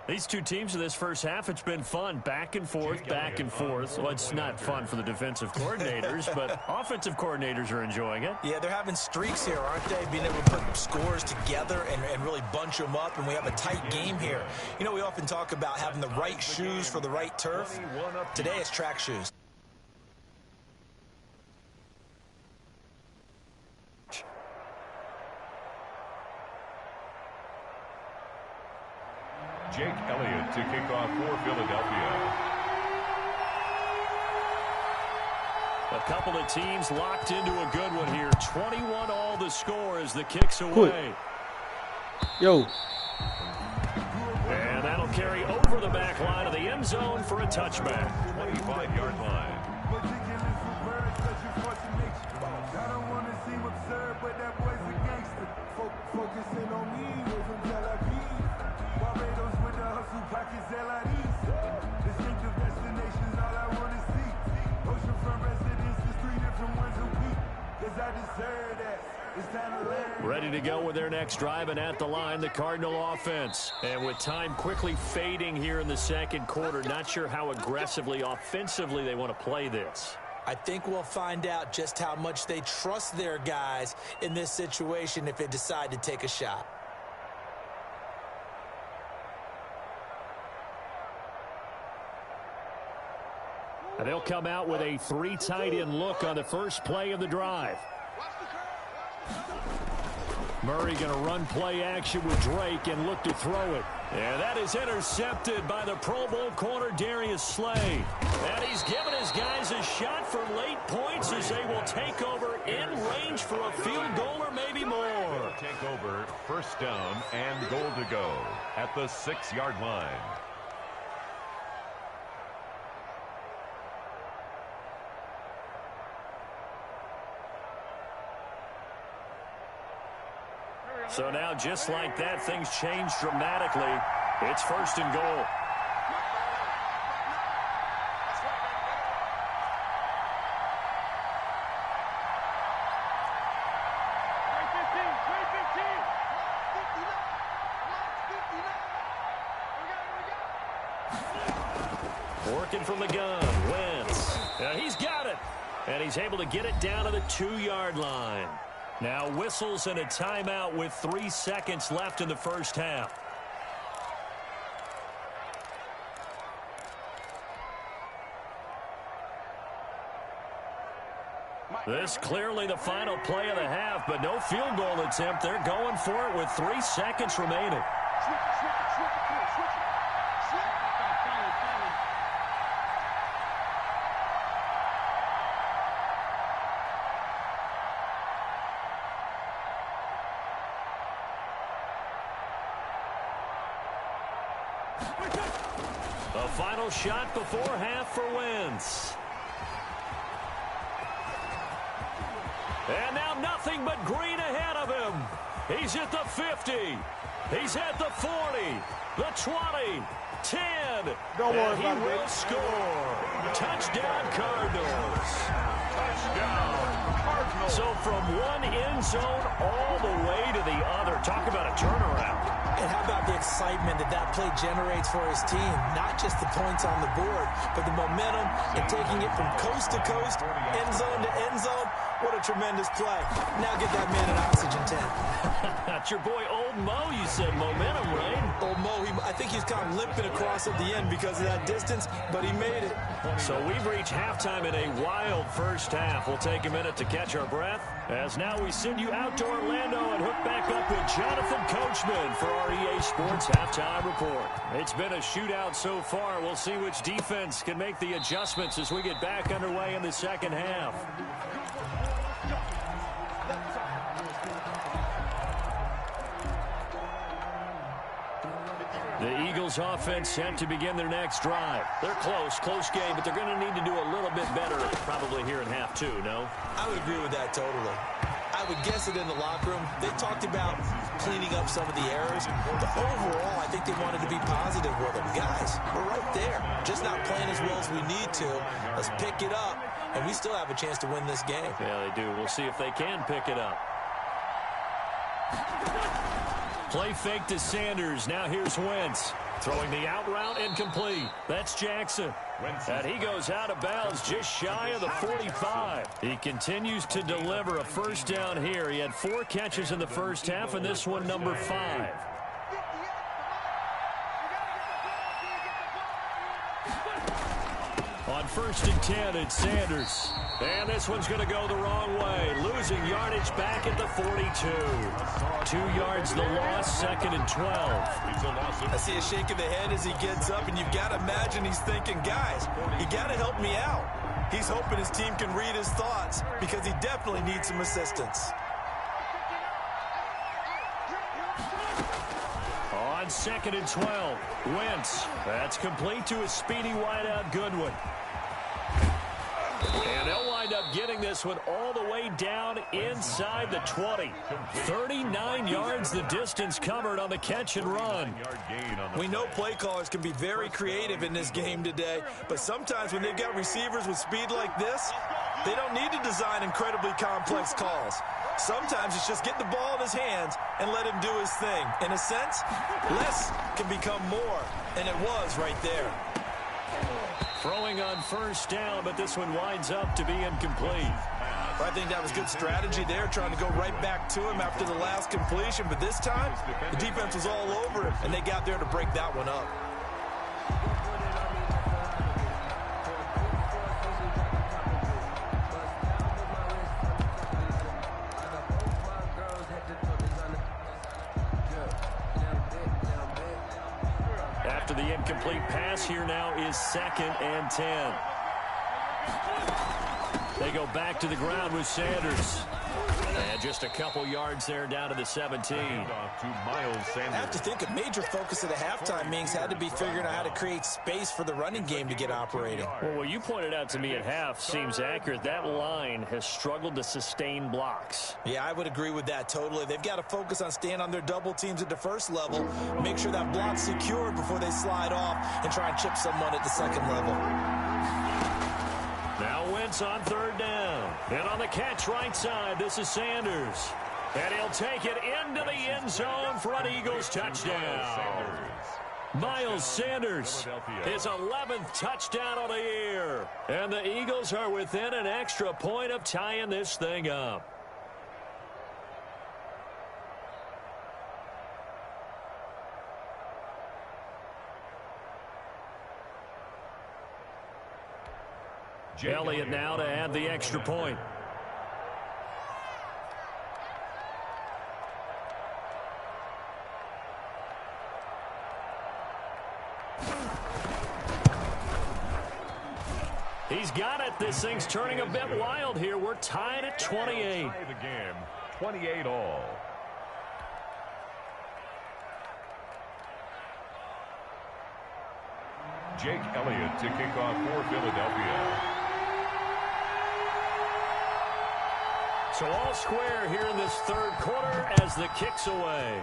These two teams in this first half, it's been fun. Back and forth, back and forth. Well, it's not fun for the defensive coordinators, but offensive coordinators are enjoying it. Yeah, they're having streaks here, aren't they? Being able to put scores together and really bunch them up, and we have a tight game here. You know, we often talk about having the right shoes for the right turf. Today it's track shoes. Jake Elliott to kick off for Philadelphia. A couple of teams locked into a good one here. 21 all the score as the kick's away. Yo. And that'll carry over the back line of the end zone for a touchback. 25-yard line. pockets hell out east. Distinctive destinations, all I wanna see. Oceanfront residences, 3 different ones a week. 'Cause I deserve that. It's time to learn. Ready to go with their next drive, and at the line, the Cardinal offense. And with time quickly fading here in the second quarter, not sure how aggressively, offensively they want to play this. I think we'll find out just how much they trust their guys in this situation if they decide to take a shot. And they'll come out with a 3 tight end look on the first play of the drive. Murray going to run play action with Drake and look to throw it. And that is intercepted by the Pro Bowl corner Darius Slay. And he's given his guys a shot for late points as they will take over in range for a field goal or maybe more. Take over, first down and goal to go at the 6-yard line. So now, just like that, things change dramatically. It's first and goal. Working from the gun, Wentz. He's got it. And he's able to get it down to the 2-yard line. Now whistles and a timeout with 3 seconds left in the first half. This clearly the final play of the half, but no field goal attempt. They're going for it with 3 seconds remaining. A final shot before half for Wentz. And now nothing but green ahead of him. He's at the 50. He's at the 40. The 20. 10. And he will score. Touchdown, Cardinals. Touchdown, Cardinals. So from one end zone all the way to the other. Talk about a turnaround. And how about the excitement that play generates for his team? Not just the points on the board, but the momentum and taking it from coast to coast, end zone to end zone. What a tremendous play. Now get that man an oxygen tank. That's your boy Old Mo, you said. Momentum, right? Old Mo, I think he's kind of limping across at the end because of that distance, but he made it. So we've reached halftime in a wild first half. We'll take a minute to catch our breath, as now we send you out to Orlando and hook back up with Jonathan Coachman for our EA Sports Halftime Report. It's been a shootout so far. We'll see which defense can make the adjustments as we get back underway in the second half. The Eagles offense set to begin their next drive. They're close game, but they're going to need to do a little bit better probably here in half 2, no? I would agree with that totally. I would guess it in the locker room. They talked about cleaning up some of the errors, but overall, I think they wanted to be positive with them. Guys, we're right there. Just not playing as well as we need to. Let's pick it up, and we still have a chance to win this game. Yeah, they do. We'll see if they can pick it up. Play fake to Sanders. Now here's Wentz. Throwing the out route incomplete. That's Jackson. And he goes out of bounds just shy of the 45. He continues to deliver a first down here. He had 4 catches in the first half, and this one number 5. On first and 10, it's Sanders. And this one's going to go the wrong way. Losing yardage back at the 42. 2 yards the loss, second and 12. I see a shake of the head as he gets up, and you've got to imagine he's thinking, guys, you got to help me out. He's hoping his team can read his thoughts because he definitely needs some assistance. On second and 12, Wentz. That's complete to a speedy wideout Goodwin. And they'll line wind up getting this one all the way down inside the 20. 39 yards the distance covered on the catch and run. We know play callers can be very creative in this game today, but sometimes when they've got receivers with speed like this, they don't need to design incredibly complex calls. Sometimes it's just get the ball in his hands and let him do his thing. In a sense, less can become more, and it was right there. Throwing on first down, but this one winds up to be incomplete. I think that was good strategy there, trying to go right back to him after the last completion. But this time, the defense was all over him, and they got there to break that one up. After the incomplete pass, here now is 2nd and 10. They go back to the ground with Sanders. And just a couple yards there down to the 17. I have to think a major focus of the halftime meetings had to be figuring out how to create space for the running game to get operating. Well, what you pointed out to me at half seems accurate. That line has struggled to sustain blocks. Yeah, I would agree with that totally. They've got to focus on staying on their double teams at the first level, make sure that block's secured before they slide off and try and chip someone at the second level. Now Wentz on 3rd down. And on the catch right side, this is Sanders. And he'll take it into the end zone for an Eagles touchdown. Miles Sanders, his 11th touchdown of the year. And the Eagles are within an extra point of tying this thing up. Elliott now to add the extra point. He's got it. This thing's turning a bit wild here. We're tied at 28. The game, 28 all. Jake Elliott to kick off for Philadelphia. So all square here in this 3rd quarter as the kick's away.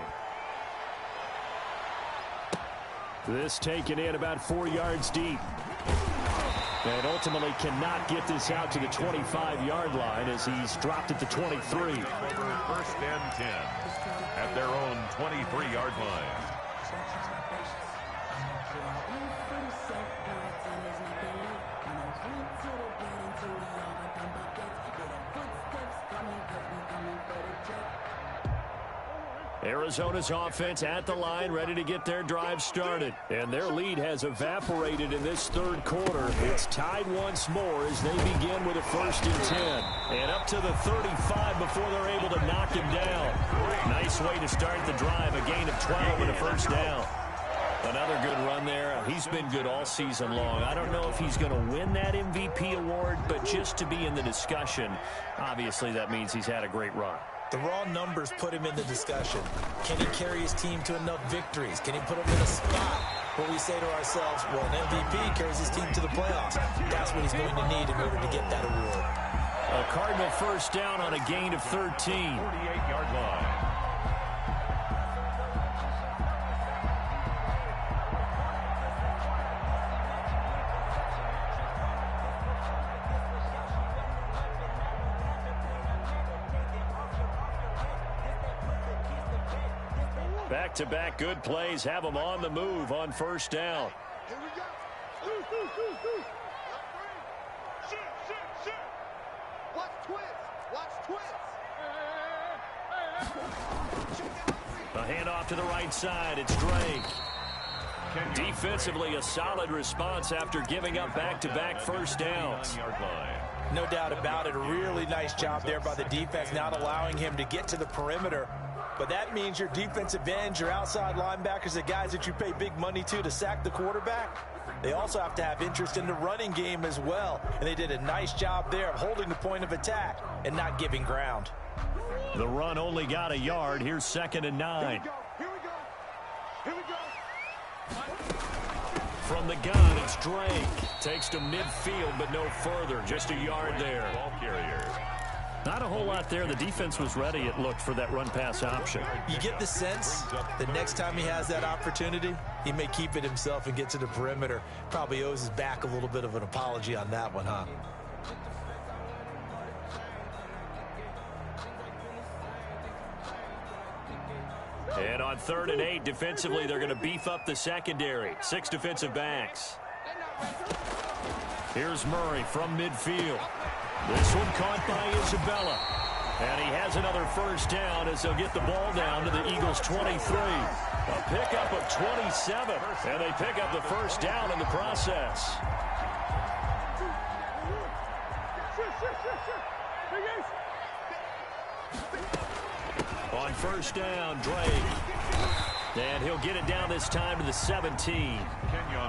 This taken in about 4 yards deep. And ultimately cannot get this out to the 25-yard line as he's dropped at the 23. 1st and 10 at their own 23-yard line. Arizona's offense at the line, ready to get their drive started. And their lead has evaporated in this 3rd quarter. It's tied once more as they begin with a 1st and 10. And up to the 35 before they're able to knock him down. Nice way to start the drive, a gain of 12 and a 1st down. Another good run there. He's been good all season long. I don't know if he's going to win that MVP award, but just to be in the discussion, obviously that means he's had a great run. The raw numbers put him in the discussion. Can he carry his team to enough victories? Can he put him in a spot where we say to ourselves, well, an MVP carries his team to the playoffs. That's what he's going to need in order to get that award. A Cardinal 1st down on a gain of 13. 48-yard line. Back-to-back good plays have them on the move on 1st down. Here we go. Watch twist. A handoff to the right side. It's Drake. Defensively, a solid response after giving up back-to-back 1st downs. No doubt about it. A really nice job there by the defense, not allowing him to get to the perimeter. But that means your defensive ends, your outside linebackers, the guys that you pay big money to sack the quarterback, they also have to have interest in the running game as well. And they did a nice job there of holding the point of attack and not giving ground. The run only got a yard. Here's 2nd and 9. Here we go. From the gun, it's Drake. Takes to midfield, but no further. Just a yard there. Ball carrier. Not a whole lot there. The defense was ready, it looked, for that run-pass option. You get the sense that next time he has that opportunity, he may keep it himself and get to the perimeter. Probably owes his back a little bit of an apology on that one, huh? And on 3rd and 8, defensively, they're going to beef up the secondary. 6 defensive backs. Here's Murray from midfield. This one caught by Isabella. And he has another first down as they'll get the ball down to the Eagles' 23. A pickup of 27. And they pick up the first down in the process. On first down, Drake. And he'll get it down this time to the 17.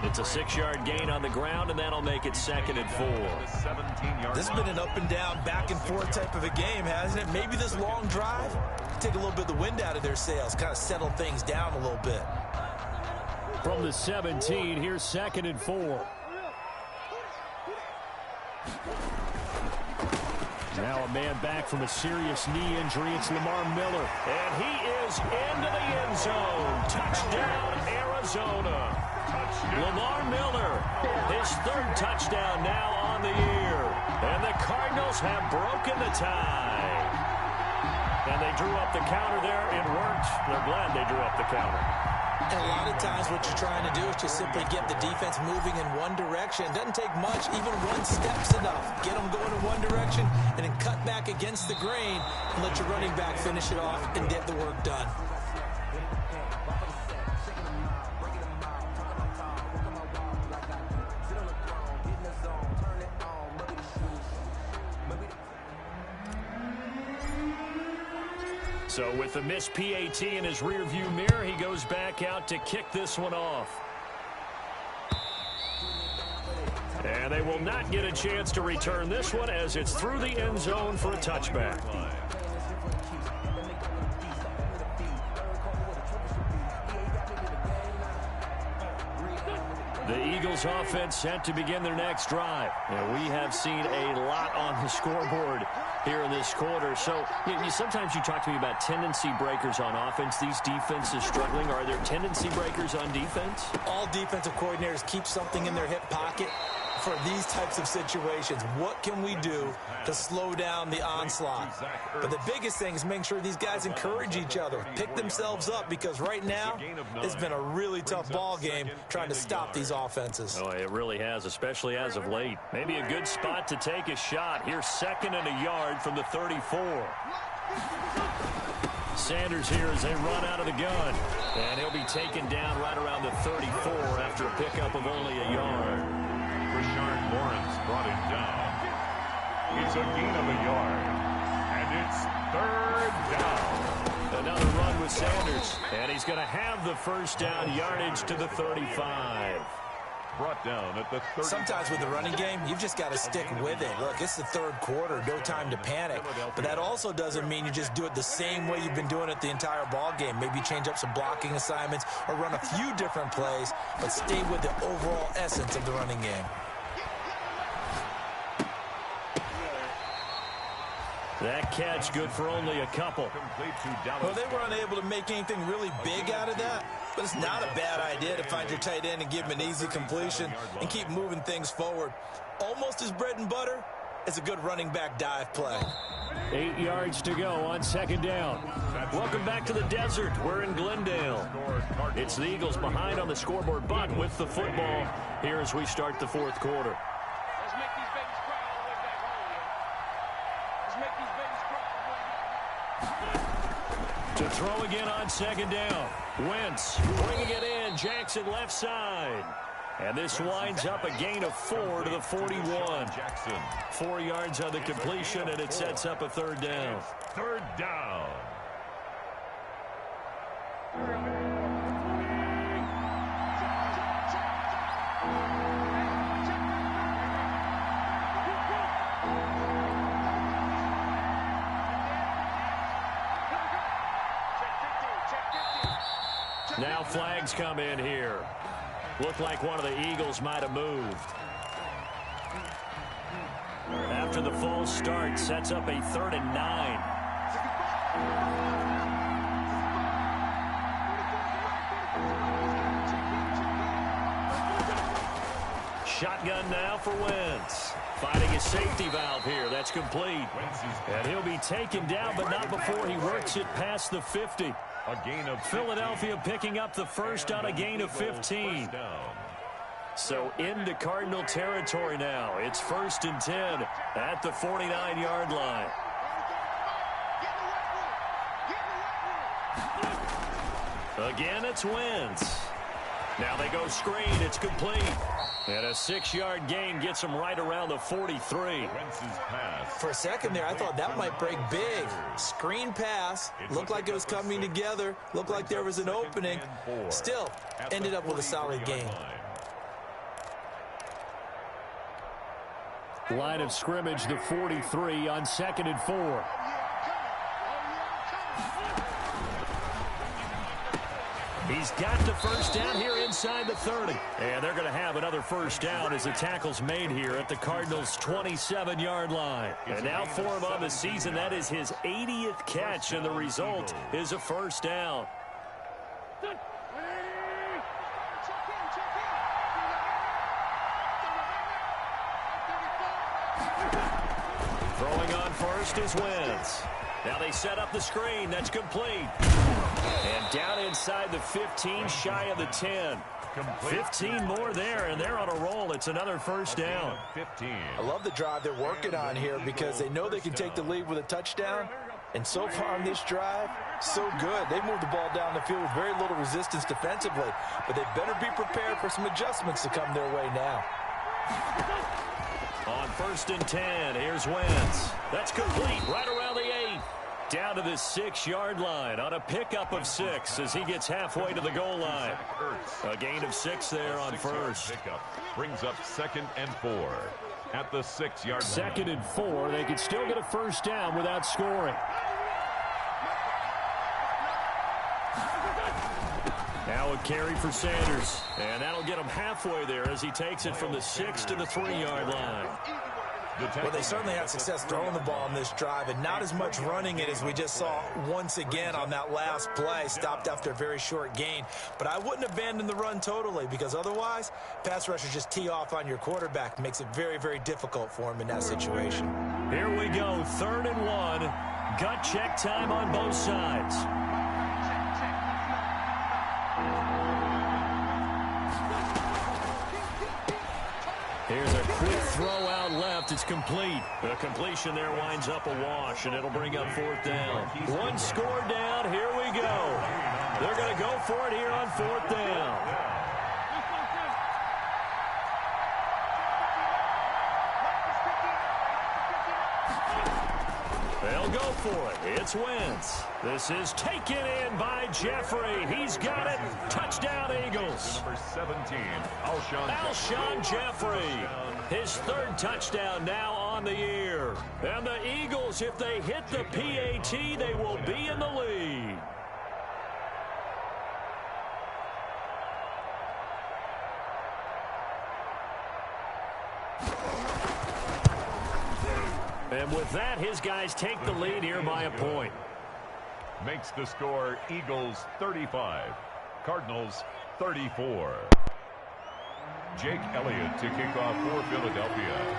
It's a 6-yard gain on the ground, and that'll make it 2nd and 4. This has been an up and down, back and forth type of a game, hasn't it? Maybe this long drive, take a little bit of the wind out of their sails, kind of settle things down a little bit. From the 17, here's 2nd and 4. Now a man back from a serious knee injury. It's Lamar Miller. And he is into the end zone. Touchdown, Arizona. Lamar Miller, his 3rd touchdown now on the year. And the Cardinals have broken the tie. And they drew up the counter there. It worked. They're glad they drew up the counter. And a lot of times what you're trying to do is just simply get the defense moving in one direction. It doesn't take much. Even one step's enough. Get them going in one direction and then cut back against the grain and let your running back finish it off and get the work done. So with the missed PAT in his rearview mirror, he goes back out to kick this one off. And they will not get a chance to return this one as it's through the end zone for a touchback. The Eagles offense set to begin their next drive. And we have seen a lot on the scoreboard here in this quarter. So sometimes you talk to me about tendency breakers on offense. These defenses struggling. Are there tendency breakers on defense? All defensive coordinators keep something in their hip pocket for these types of situations. What can we do to slow down the onslaught? But the biggest thing is making sure these guys encourage each other, pick themselves up, because right now it's been a really tough ball game trying to stop these offenses. Oh, it really has, especially as of late. Maybe a good spot to take a shot. Here's 2nd and a yard from the 34. Sanders here as they run out of the gun. And he'll be taken down right around the 34 after a pickup of only a yard. Rashard Lawrence brought him down. It's a gain of a yard. And it's 3rd down. Another run with Sanders. And he's going to have the first down, yardage to the 35. Brought down at the 30. Sometimes with the running game, you've just got to stick with it. Look, it's the 3rd quarter, no time to panic. But that also doesn't mean you just do it the same way you've been doing it the entire ball game. Maybe change up some blocking assignments or run a few different plays, but stay with the overall essence of the running game. That catch good for only a couple. Well, they were unable to make anything really big out of that, but it's not a bad idea to find your tight end and give him an easy completion and keep moving things forward. Almost his bread and butter is a good running back dive play. 8 yards to go on 2nd down. Welcome back to the desert. We're in Glendale. It's the Eagles behind on the scoreboard, but with the football here as we start the 4th quarter. To throw again on 2nd down. Wentz bringing it in. Jackson left side. And this winds up a gain of 4 to the 41. Jackson. 4 yards on the completion, and it sets up a 3rd down. 3rd down. Now flags come in here. Looked like one of the Eagles might have moved. After the false start, sets up a 3rd and 9. Shotgun now for Wentz. Finding his safety valve here. That's complete. And he'll be taken down, but not before he works it past the 50. A gain of Philadelphia picking up the first on a gain of 15. So into Cardinal territory now. It's 1st and 10 at the 49-yard line. Again, it's Wentz. Now they go screen. It's complete. And a 6-yard gain gets him right around the 43. For a second there, I thought that might break big. Screen pass. Looked like it was coming together. Looked like there was an opening. Still, ended up with a solid gain. Line of scrimmage, the 43 on 2nd and 4. He's got the first down here inside the 30. And they're going to have another first down as the tackle's made here at the Cardinals' 27-yard line. And now for him on the season, that is his 80th catch, and the result is a first down. Throwing on first is Wentz. Now they set up the screen. That's complete. And down inside the 15, shy of the 10. 15 more there, and they're on a roll. It's another first down. I love the drive they're working on here because they know they can take the lead with a touchdown. And so far on this drive, so good. They moved the ball down the field with very little resistance defensively. But they better be prepared for some adjustments to come their way now. On 1st and 10, here's Wentz. That's complete right around the 8. Down to the 6-yard line on a pickup of 6 as he gets halfway to the goal line. A gain of 6 there on first. Brings up 2nd and 4 at the 6-yard line. 2nd and 4. They could still get a first down without scoring. Now a carry for Sanders. And that'll get him halfway there as he takes it from the 6 to the 3-yard line. Well, they certainly had success throwing the ball on this drive, and not as much running it as we just saw once again on that last play. Stopped after a very short gain. But I wouldn't abandon the run totally, because otherwise, pass rushers just tee off on your quarterback. Makes it very, very difficult for him in that situation. Here we go, 3rd and 1. Gut check time on both sides. Here's a quick throw out left. It's complete. The completion there winds up a wash, and it'll bring up 4th down. One score down. Here we go. They're going to go for it here on 4th down. They'll go for it. It's Wentz. This is taken in by Jeffrey. He's got it. Touchdown, Eagles. Number 17, Alshon Jeffrey. His 3rd touchdown now on the year. And the Eagles, if they hit the PAT, they will be in the lead. And with that, his guys take the lead here by a point. Makes the score Eagles 35, Cardinals 34. Jake Elliott to kick off for Philadelphia.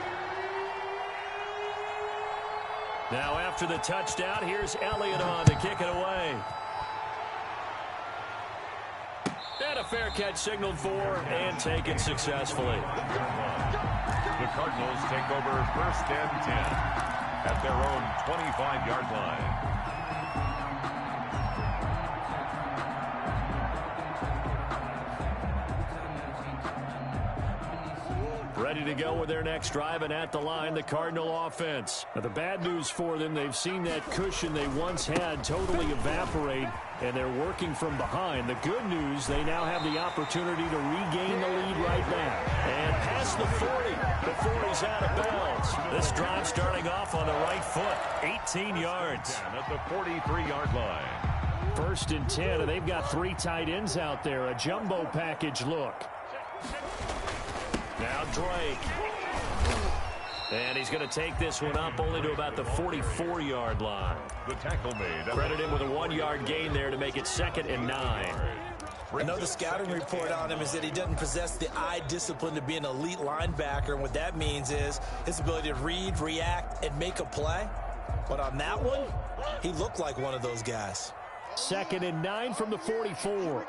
Now after the touchdown, here's Elliott on to kick it away. And a fair catch signaled for and taken successfully. The Cardinals take over 1st and 10 at their own 25-yard line. Ready to go with their next drive, and at the line, the Cardinal offense. Now, the bad news for them, they've seen that cushion they once had totally evaporate, and they're working from behind. The good news, they now have the opportunity to regain the lead right back. And past the 40 before he's out of bounds. This drive starting off on the right foot, 18 yards. At the 43-yard line. 1st and 10, and they've got 3 tight ends out there, a jumbo package look. Now Drake. And he's going to take this one up only to about the 44-yard line. The tackle made. Credit him with a 1-yard gain there to make it 2nd and 9. I know the scouting report on him is that he doesn't possess the eye discipline to be an elite linebacker. And what that means is his ability to read, react, and make a play. But on that one, he looked like one of those guys. 2nd and 9 from the 44.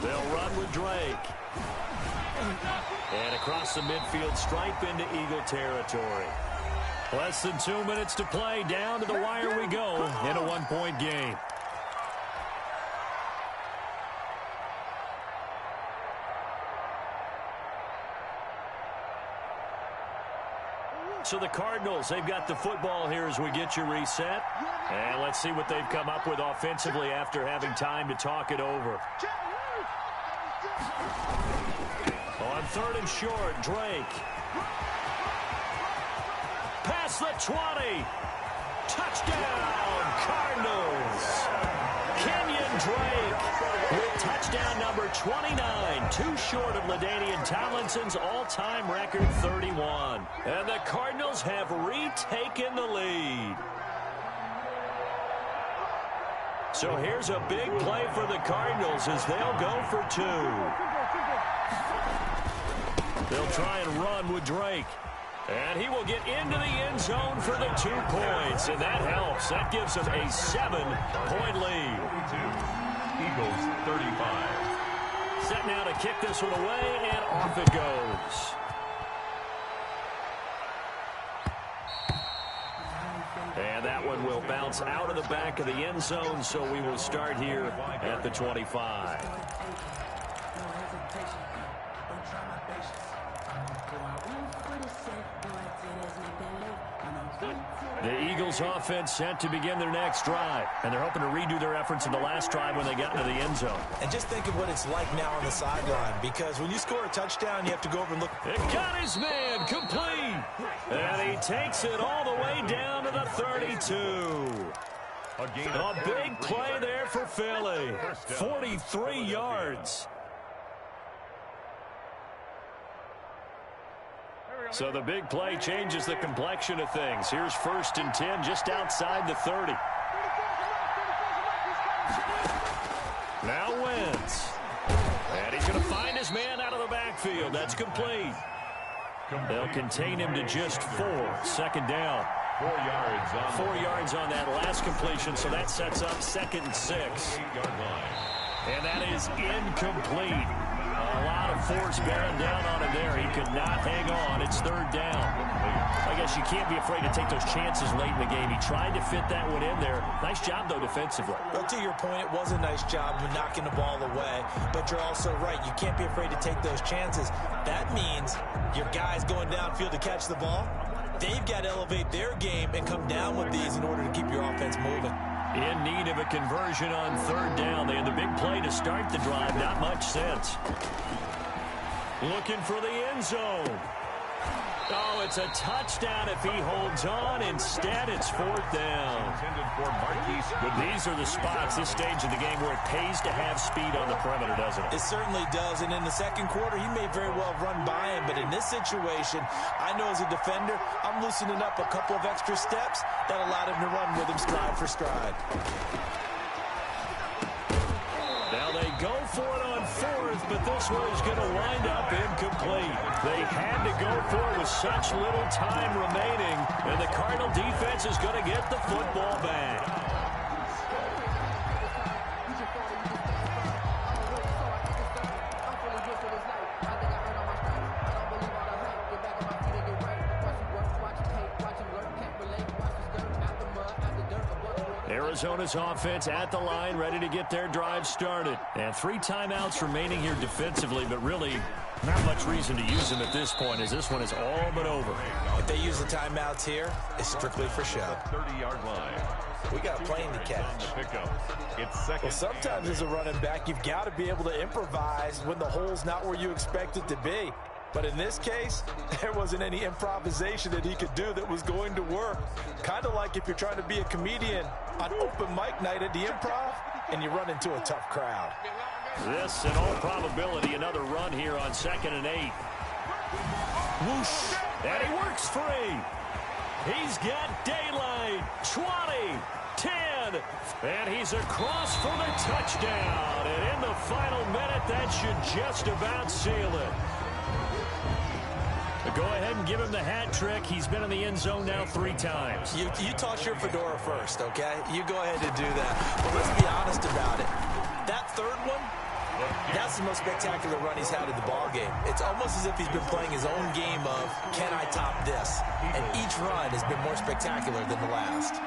They'll run with Drake. And across the midfield stripe into Eagle territory. Less than 2 minutes to play. Down to the wire we go in a 1-point game. So the Cardinals, they've got the football here as we get you reset. And let's see what they've come up with offensively after having time to talk it over. On 3rd and short, Drake. Past the 20. Touchdown, Cardinals. Kenyon Drake with touchdown number 29. Too short of LaDainian Tomlinson's all-time record 31. And the Cardinals have retaken the lead. So here's a big play for the Cardinals as they'll go for 2. They'll try and run with Drake. And he will get into the end zone for the 2 points. And that helps. That gives them a 7-point lead. Eagles 35. Set now to kick this one away, and off it goes. And that one will bounce out of the back of the end zone, so we will start here at the 25. The Eagles offense set to begin their next drive, and they're hoping to redo their efforts in the last drive when they got into the end zone. And just think of what it's like now on the sideline, because when you score a touchdown, you have to go over and look. It got his man complete, and he takes it all the way down to the 32. A big play there for Philly. 43 yards. So the big play changes the complexion of things. Here's 1st and 10 just outside the 30. Now Wentz. And he's going to find his man out of the backfield. That's complete. They'll contain him to just 4. 2nd down. 4 yards on 4 yards on that last completion, so that sets up 2nd and 6. 8-yard line. And that is incomplete. A lot of force bearing down on him there. He could not hang on. It's 3rd down. I guess you can't be afraid to take those chances late in the game. He tried to fit that one in there. Nice job, though, defensively. Well, to your point, it was a nice job of knocking the ball away. But you're also right. You can't be afraid to take those chances. That means your guys going downfield to catch the ball, they've got to elevate their game and come down with these in order to keep your offense moving. In need of a conversion on 3rd down. They had the big play to start the drive. Not much sense. Looking for the end zone. Oh, it's a touchdown if he holds on. Instead, it's 4th down. These are the spots, this stage of the game, where it pays to have speed on the perimeter, doesn't it? It certainly does, and in the 2nd quarter, he may very well run by him, but in this situation, I know as a defender, I'm loosening up a couple of extra steps that allowed him to run with him stride for stride. Now they go for it on 4th, but this one is going to wind up incomplete. They had to go for it with such little time remaining, and the Cardinal defense is going to get the football back. Arizona's offense at the line, ready to get their drive started. And 3 timeouts remaining here defensively, but really not much reason to use them at this point, as this one is all but over. If they use the timeouts here, it's strictly for show. 30-yard line. We got a plane to catch. It's 2nd. Well, sometimes as a running back, you've got to be able to improvise when the hole's not where you expect it to be. But in this case, there wasn't any improvisation that he could do that was going to work. Kind of like if you're trying to be a comedian on open mic night at the Improv and you run into a tough crowd. This, in all probability, another run here on 2nd and 8. Whoosh. And he works free. He's got daylight. 20, 10, and he's across for the touchdown. And in the final minute, that should just about seal it. Go ahead and give him the hat trick. He's been in the end zone now 3 times. You toss your fedora first, okay? You go ahead and do that. But let's be honest about it. That third one, that's the most spectacular run he's had in the ballgame. It's almost as if he's been playing his own game of, can I top this? And each run has been more spectacular than the last.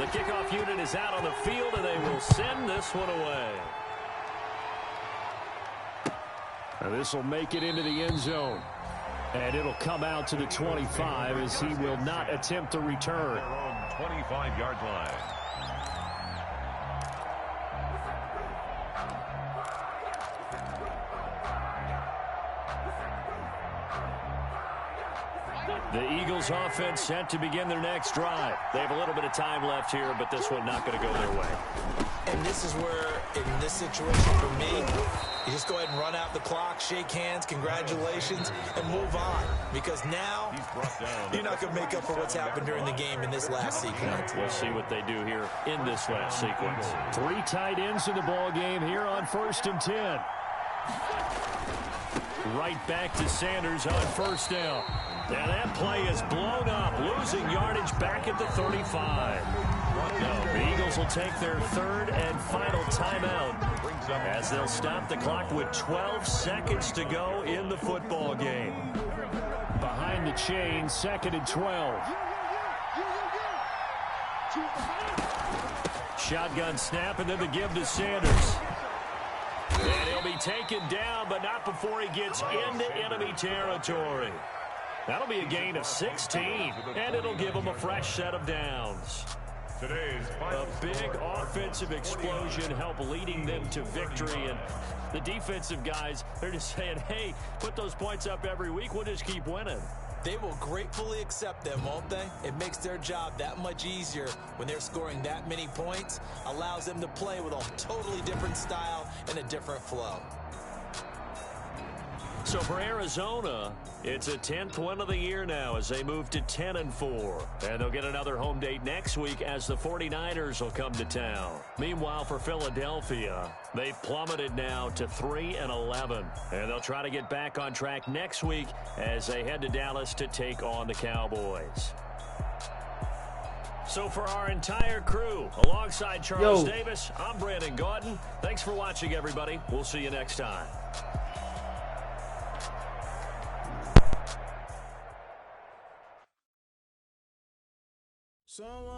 The kickoff unit is out on the field, and they will send this one away. Now this will make it into the end zone. And it'll come out to the 25 as he will not attempt to return. 25-yard line. The Eagles offense set to begin their next drive. They have a little bit of time left here, but this one not going to go their way. And this is where, in this situation for me, you just go ahead and run out the clock, shake hands, congratulations, and move on. Because now, you're not going to make up for what's happened during the game in this last sequence. We'll see what they do here in this last sequence. 3 tight ends in the ball game here on 1st and 10. Right back to Sanders on 1st down. Now that play is blown up, losing yardage back at the 35. No, the Eagles will take their 3rd and final timeout as they'll stop the clock with 12 seconds to go in the football game. Behind the chain, 2nd and 12. Shotgun snap and then the give to Sanders. And he'll be taken down, but not before he gets into enemy territory. That'll be a gain of 16, and it'll give him a fresh set of downs. A big offensive explosion helped leading them to victory, and the defensive guys, they're just saying, hey, put those points up every week, we'll just keep winning. They will gratefully accept them, won't they? It makes their job that much easier when they're scoring that many points, allows them to play with a totally different style and a different flow. So for Arizona, it's a 10th win of the year now as they move to 10-4. And they'll get another home date next week as the 49ers will come to town. Meanwhile, for Philadelphia, they've plummeted now to 3-11. And they'll try to get back on track next week as they head to Dallas to take on the Cowboys. So for our entire crew, alongside Charles Davis, I'm Brandon Gaudin. Thanks for watching, everybody. We'll see you next time. Someone